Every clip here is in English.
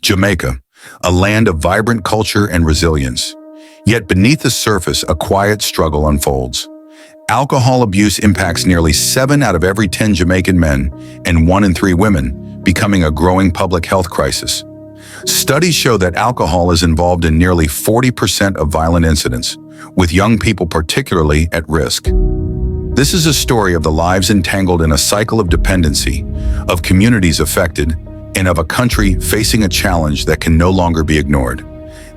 Jamaica, a land of vibrant culture and resilience. Yet beneath the surface, a quiet struggle unfolds. Alcohol abuse impacts nearly 7 out of every 10 Jamaican men and 1 in 3 women, becoming a growing public health crisis. Studies show that alcohol is involved in nearly 40% of violent incidents, with young people particularly at risk. This is a story of the lives entangled in a cycle of dependency, of communities affected, and of a country facing a challenge that can no longer be ignored.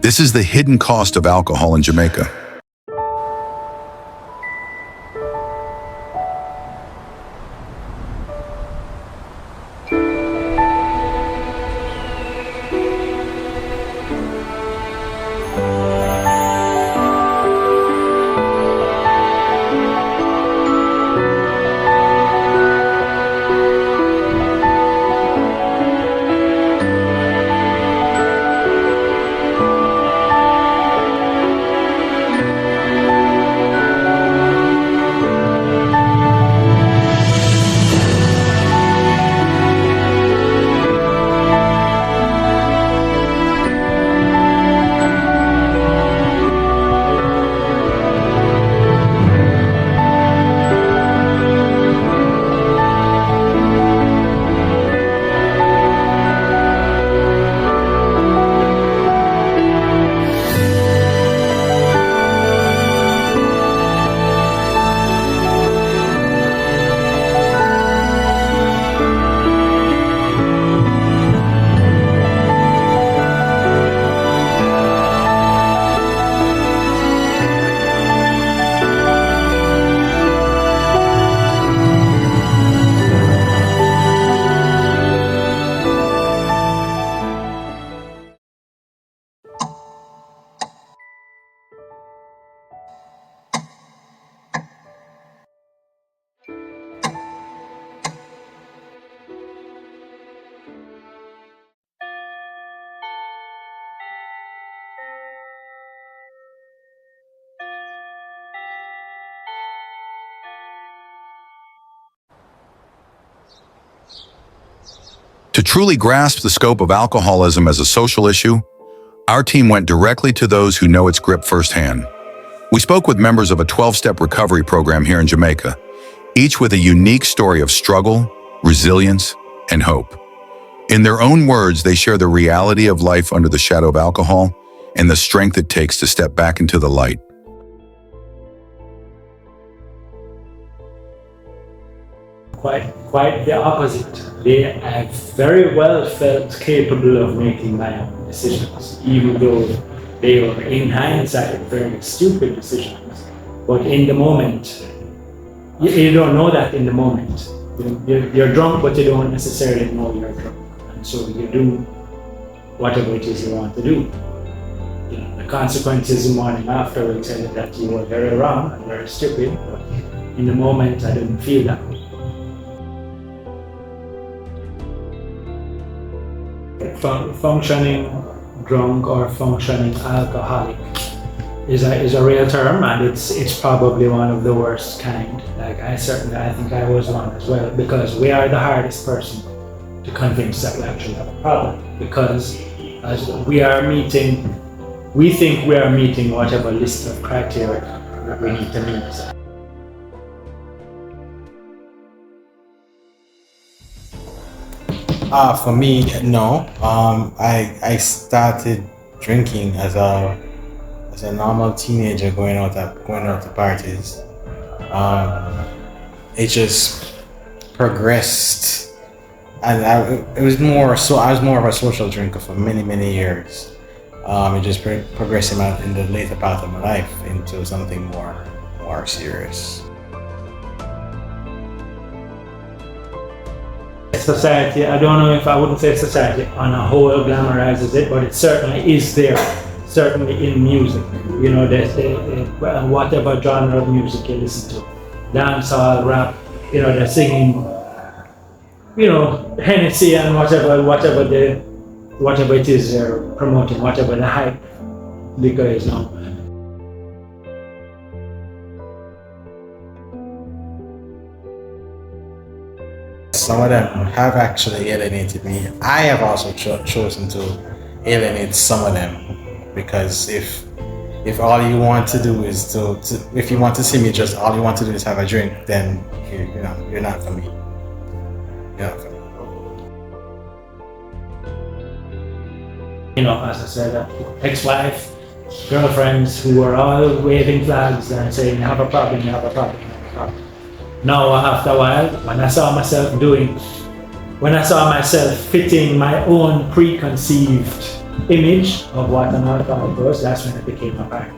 This is the hidden cost of alcohol in Jamaica. To truly grasp the scope of alcoholism as a social issue, our team went directly to those who know its grip firsthand. We spoke with members of a 12-step recovery program here in Jamaica, each with a unique story of struggle, resilience, and hope. In their own words, they share the reality of life under the shadow of alcohol and the strength it takes to step back into the light. Quite the opposite. They have very well felt capable of making my own decisions, even though they were, in hindsight, very stupid decisions. But in the moment, you don't know that in the moment. You're drunk, but you don't necessarily know you're drunk. And so you do whatever it is you want to do. The consequences in the morning after will tell you that you were very wrong and very stupid, but in the moment I didn't feel that way. Functioning drunk or functioning alcoholic is a real term, and it's probably one of the worst kind. Like I think I was one as well, because we are the hardest person to convince that we actually have a problem, because as we think we are meeting whatever list of criteria that we need to meet. For me, no. I started drinking as a normal teenager, going out to parties. It just progressed, and I was more of a social drinker for many years. It just progressing out in the later part of my life into something more serious. Society, I don't know if I wouldn't say society on a whole glamorizes it, but it certainly is there, certainly in music. You know, there's whatever genre of music you listen to, dancehall, rap, you know, they're singing, you know, Hennessy and whatever it is they're promoting, whatever the hype liquor is now. Some of them have actually alienated me. I have also chosen to alienates some of them, because if all you want to do is if you want to see me, just all you want to do is have a drink, then you're not for me. You're not for me. You know, as I said, ex-wife, girlfriends who were all waving flags and saying, you have a problem, you have a problem, you have a problem. Now, after a while, when I saw myself fitting my own preconceived image of what an alcoholic was, that's when it became apparent.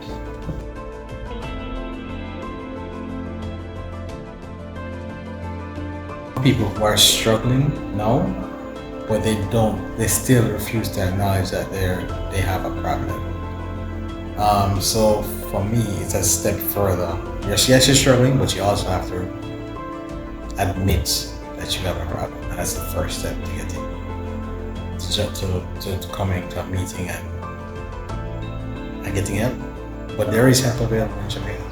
People who are struggling now, but they still refuse to acknowledge that they have a problem. So for me, it's a step further. Yes, you're struggling, but you also have to admit that you have a problem, and that's the first step to getting to coming to a meeting and getting help. But there is help available in Jamaica.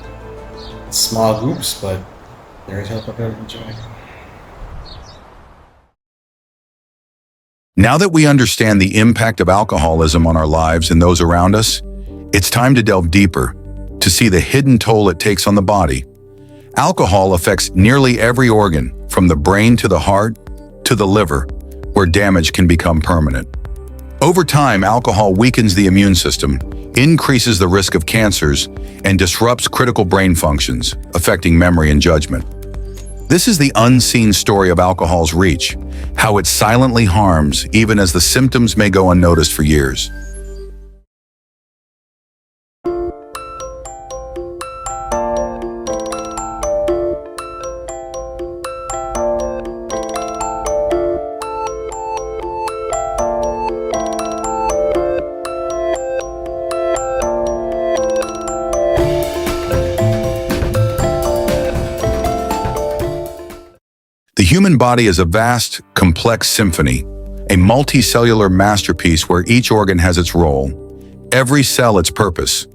It's small groups, but there is help available in Jamaica. Now that we understand the impact of alcoholism on our lives and those around us, it's time to delve deeper to see the hidden toll it takes on the body. Alcohol affects nearly every organ, from the brain to the heart to the liver, where damage can become permanent. Over time, alcohol weakens the immune system, increases the risk of cancers, and disrupts critical brain functions, affecting memory and judgment. This is the unseen story of alcohol's reach, how it silently harms even as the symptoms may go unnoticed for years. The human body is a vast, complex symphony, a multicellular masterpiece where each organ has its role, every cell its purpose,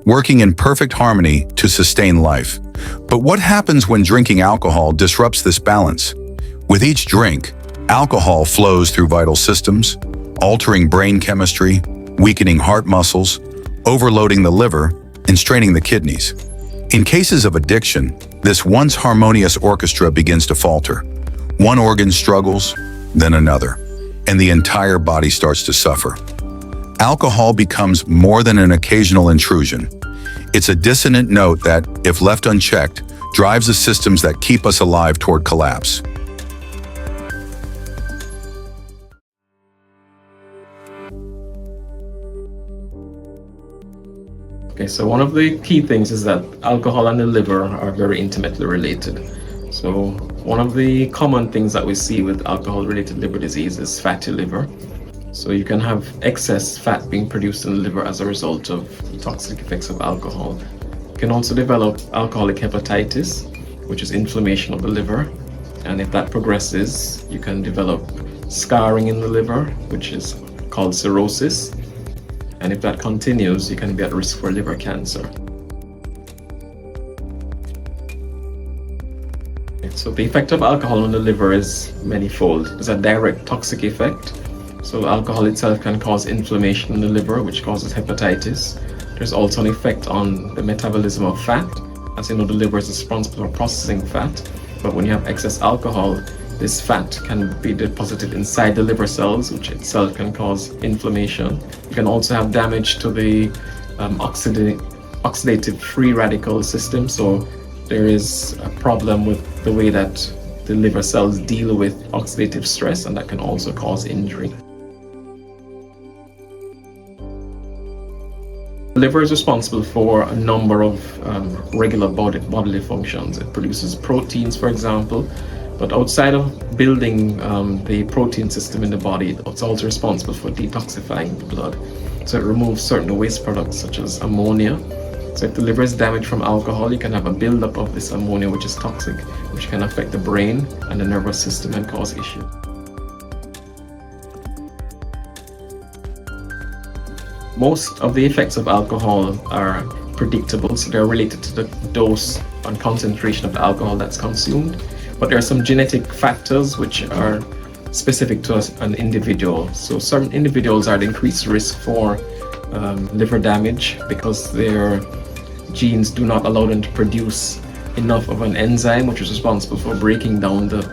working in perfect harmony to sustain life. But what happens when drinking alcohol disrupts this balance? With each drink, alcohol flows through vital systems, altering brain chemistry, weakening heart muscles, overloading the liver, and straining the kidneys. In cases of addiction, this once harmonious orchestra begins to falter. One organ struggles, then another, and the entire body starts to suffer. Alcohol becomes more than an occasional intrusion. It's a dissonant note that, if left unchecked, drives the systems that keep us alive toward collapse. Okay, so one of the key things is that alcohol and the liver are very intimately related. So one of the common things that we see with alcohol-related liver disease is fatty liver. So you can have excess fat being produced in the liver as a result of the toxic effects of alcohol. You can also develop alcoholic hepatitis, which is inflammation of the liver. And if that progresses, you can develop scarring in the liver, which is called cirrhosis. And if that continues, you can be at risk for liver cancer. So the effect of alcohol on the liver is manifold. There's a direct toxic effect. So alcohol itself can cause inflammation in the liver, which causes hepatitis. There's also an effect on the metabolism of fat. As you know, the liver is responsible for processing fat. But when you have excess alcohol, this fat can be deposited inside the liver cells, which itself can cause inflammation. You can also have damage to the oxidative free radical system. So there is a problem with the way that the liver cells deal with oxidative stress, and that can also cause injury. The liver is responsible for a number of regular bodily functions. It produces proteins, for example, but outside of building the protein system in the body, it's also responsible for detoxifying the blood. So it removes certain waste products such as ammonia. So if the liver is damaged from alcohol, you can have a buildup of this ammonia, which is toxic, which can affect the brain and the nervous system and cause issues. Most of the effects of alcohol are predictable, so they're related to the dose and concentration of the alcohol that's consumed. But there are some genetic factors which are specific to an individual. So certain individuals are at increased risk for liver damage because their genes do not allow them to produce enough of an enzyme which is responsible for breaking down the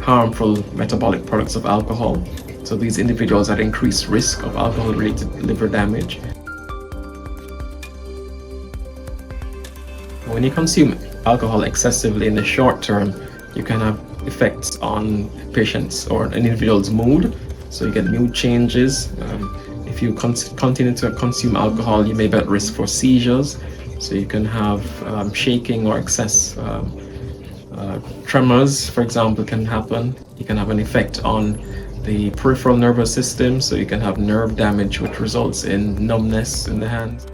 harmful metabolic products of alcohol. So these individuals are at increased risk of alcohol-related liver damage. When you consume alcohol excessively in the short term, you can have effects on patients or an individual's mood. So you get mood changes. If you continue to consume alcohol, you may be at risk for seizures. So you can have shaking or excess tremors, for example, can happen. You can have an effect on the peripheral nervous system. So you can have nerve damage, which results in numbness in the hands.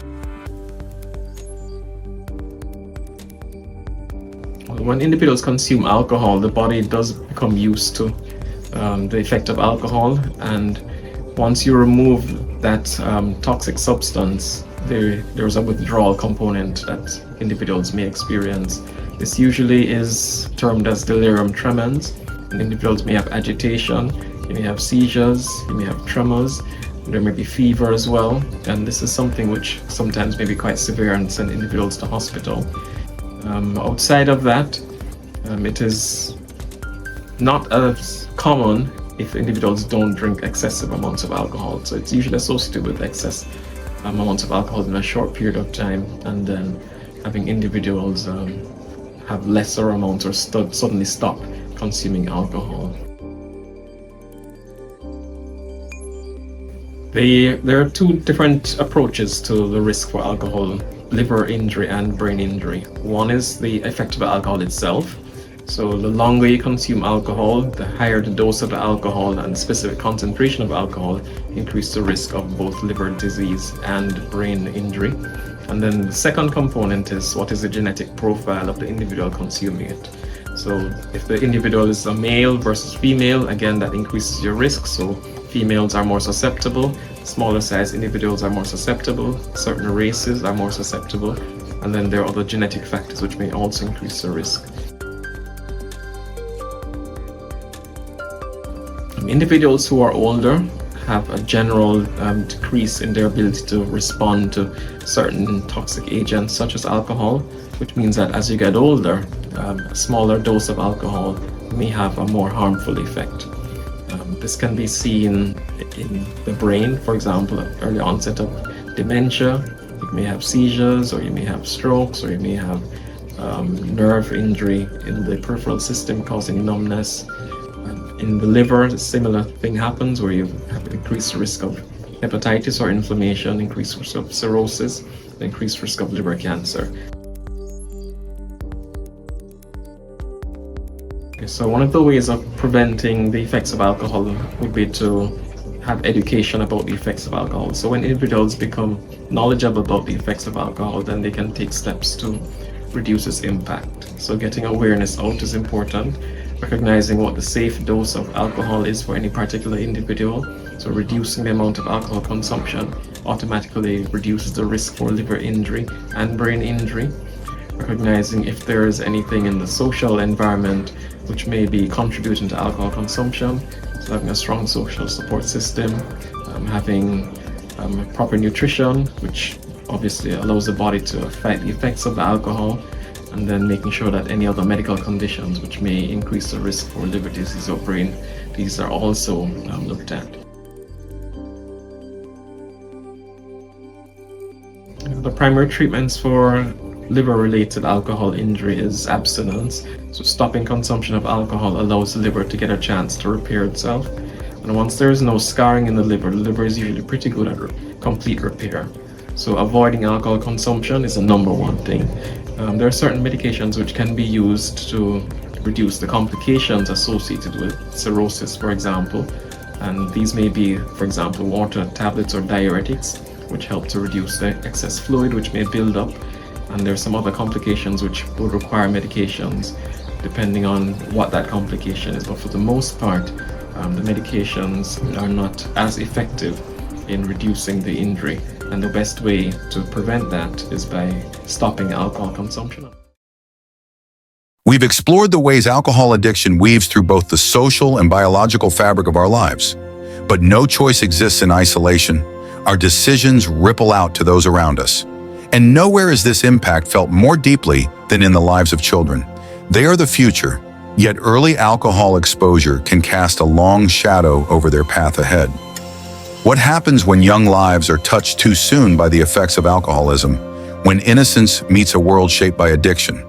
When individuals consume alcohol, the body does become used to the effect of alcohol, and once you remove that toxic substance, there's a withdrawal component that individuals may experience. This usually is termed as delirium tremens, and individuals may have agitation, you may have seizures, you may have tremors, there may be fever as well, and this is something which sometimes may be quite severe and send individuals to hospital. Outside of that, it is not as common if individuals don't drink excessive amounts of alcohol. So it's usually associated with excess amounts of alcohol in a short period of time, and then having individuals have lesser amounts or suddenly stop consuming alcohol. There are two different approaches to the risk for alcohol, liver injury and brain injury. One is the effect of the alcohol itself. So the longer you consume alcohol, the higher the dose of the alcohol and the specific concentration of alcohol increase the risk of both liver disease and brain injury. And then the second component is what is the genetic profile of the individual consuming it. So if the individual is a male versus female, again, that increases your risk. So females are more susceptible, smaller size individuals are more susceptible, certain races are more susceptible, and then there are other genetic factors which may also increase the risk. Individuals who are older have a general decrease in their ability to respond to certain toxic agents such as alcohol, which means that as you get older, a smaller dose of alcohol may have a more harmful effect. This can be seen in the brain, for example, early onset of dementia. You may have seizures, or you may have strokes, or you may have nerve injury in the peripheral system causing numbness. In the liver, a similar thing happens where you have increased risk of hepatitis or inflammation, increased risk of cirrhosis, increased risk of liver cancer. Okay, so one of the ways of preventing the effects of alcohol would be to have education about the effects of alcohol. So when individuals become knowledgeable about the effects of alcohol, then they can take steps to reduce its impact. So getting awareness out is important. Recognizing what the safe dose of alcohol is for any particular individual. So reducing the amount of alcohol consumption automatically reduces the risk for liver injury and brain injury. Recognizing if there is anything in the social environment which may be contributing to alcohol consumption. So having a strong social support system, having proper nutrition, which obviously allows the body to fight the effects of the alcohol, and then making sure that any other medical conditions which may increase the risk for liver disease or brain disease are also looked at. The primary treatments for liver-related alcohol injury is abstinence. So stopping consumption of alcohol allows the liver to get a chance to repair itself. And once there is no scarring in the liver is usually pretty good at complete repair. So avoiding alcohol consumption is the number one thing. There are certain medications which can be used to reduce the complications associated with cirrhosis, for example. And these may be, for example, water tablets or diuretics, which help to reduce the excess fluid which may build up. And there are some other complications which would require medications, depending on what that complication is. But for the most part, the medications are not as effective in reducing the injury. And the best way to prevent that is by stopping alcohol consumption. We've explored the ways alcohol addiction weaves through both the social and biological fabric of our lives. But no choice exists in isolation. Our decisions ripple out to those around us. And nowhere is this impact felt more deeply than in the lives of children. They are the future, yet early alcohol exposure can cast a long shadow over their path ahead. What happens when young lives are touched too soon by the effects of alcoholism, when innocence meets a world shaped by addiction?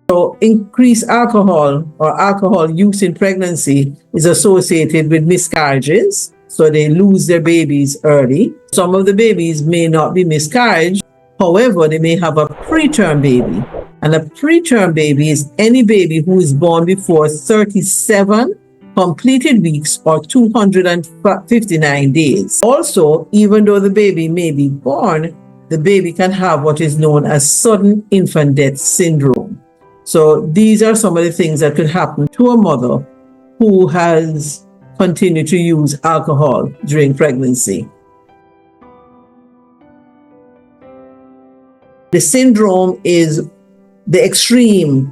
So increased alcohol or alcohol use in pregnancy is associated with miscarriages. So they lose their babies early. Some of the babies may not be miscarriage. However, they may have a preterm baby. And a preterm baby is any baby who is born before 37 completed weeks or 259 days. Also, even though the baby may be born, the baby can have what is known as sudden infant death syndrome. So these are some of the things that could happen to a mother who has continued to use alcohol during pregnancy. The syndrome is the extreme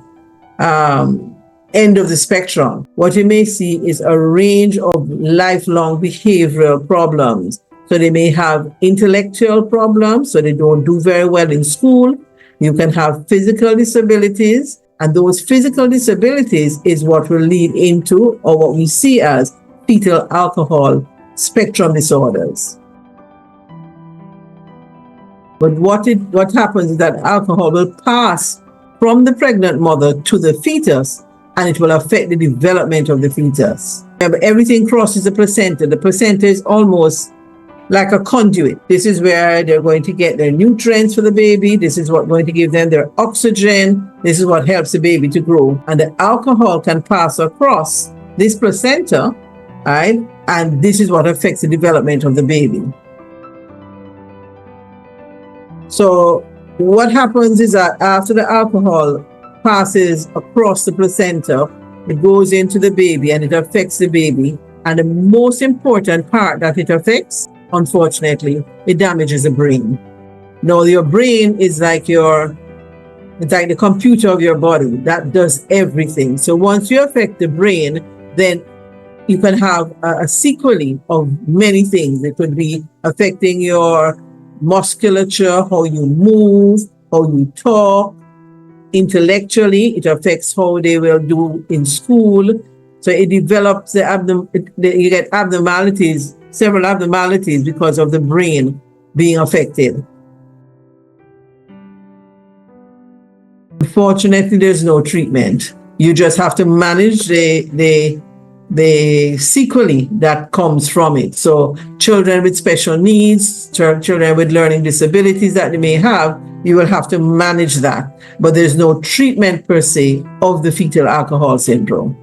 end of the spectrum. What you may see is a range of lifelong behavioral problems. So they may have intellectual problems, so they don't do very well in school. You can have physical disabilities, and those physical disabilities is what will lead into, or what we see as, fetal alcohol spectrum disorders. But what happens is that alcohol will pass from the pregnant mother to the fetus, and it will affect the development of the fetus. Everything crosses the placenta. The placenta is almost like a conduit. This is where they're going to get their nutrients for the baby. This is what's going to give them their oxygen. This is what helps the baby to grow. And the alcohol can pass across this placenta, right? And this is what affects the development of the baby. So what happens is that after the alcohol passes across the placenta, it goes into the baby and it affects the baby. And the most important part that it affects, unfortunately, it damages the brain. Now, your brain is like it's like the computer of your body that does everything. So once you affect the brain, then you can have a sequelae of many things. It could be affecting your musculature, how you move, how you talk. Intellectually, it affects how they will do in school. So it develops you get abnormalities, several abnormalities because of the brain being affected. Unfortunately, there's no treatment. You just have to manage the sequelae that comes from it. So children with special needs, children with learning disabilities that they may have, you will have to manage that. But there's no treatment per se of the fetal alcohol syndrome.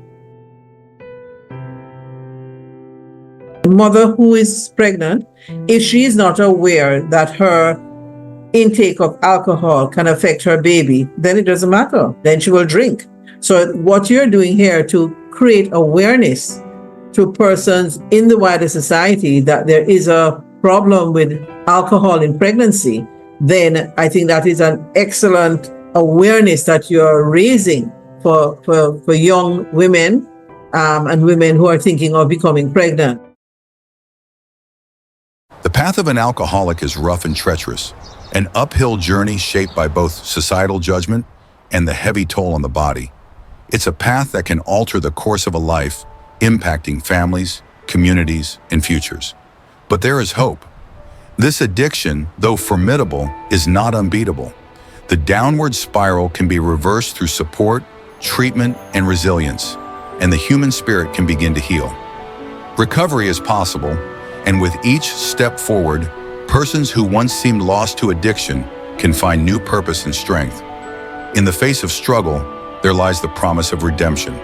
The mother who is pregnant, if she is not aware that her intake of alcohol can affect her baby, then it doesn't matter. Then she will drink. So what you're doing here to create awareness to persons in the wider society that there is a problem with alcohol in pregnancy, then I think that is an excellent awareness that you're raising for young women and women who are thinking of becoming pregnant. The path of an alcoholic is rough and treacherous, an uphill journey shaped by both societal judgment and the heavy toll on the body. It's a path that can alter the course of a life, impacting families, communities, and futures. But there is hope. This addiction, though formidable, is not unbeatable. The downward spiral can be reversed through support, treatment, and resilience, and the human spirit can begin to heal. Recovery is possible, and with each step forward, persons who once seemed lost to addiction can find new purpose and strength. In the face of struggle, there lies the promise of redemption.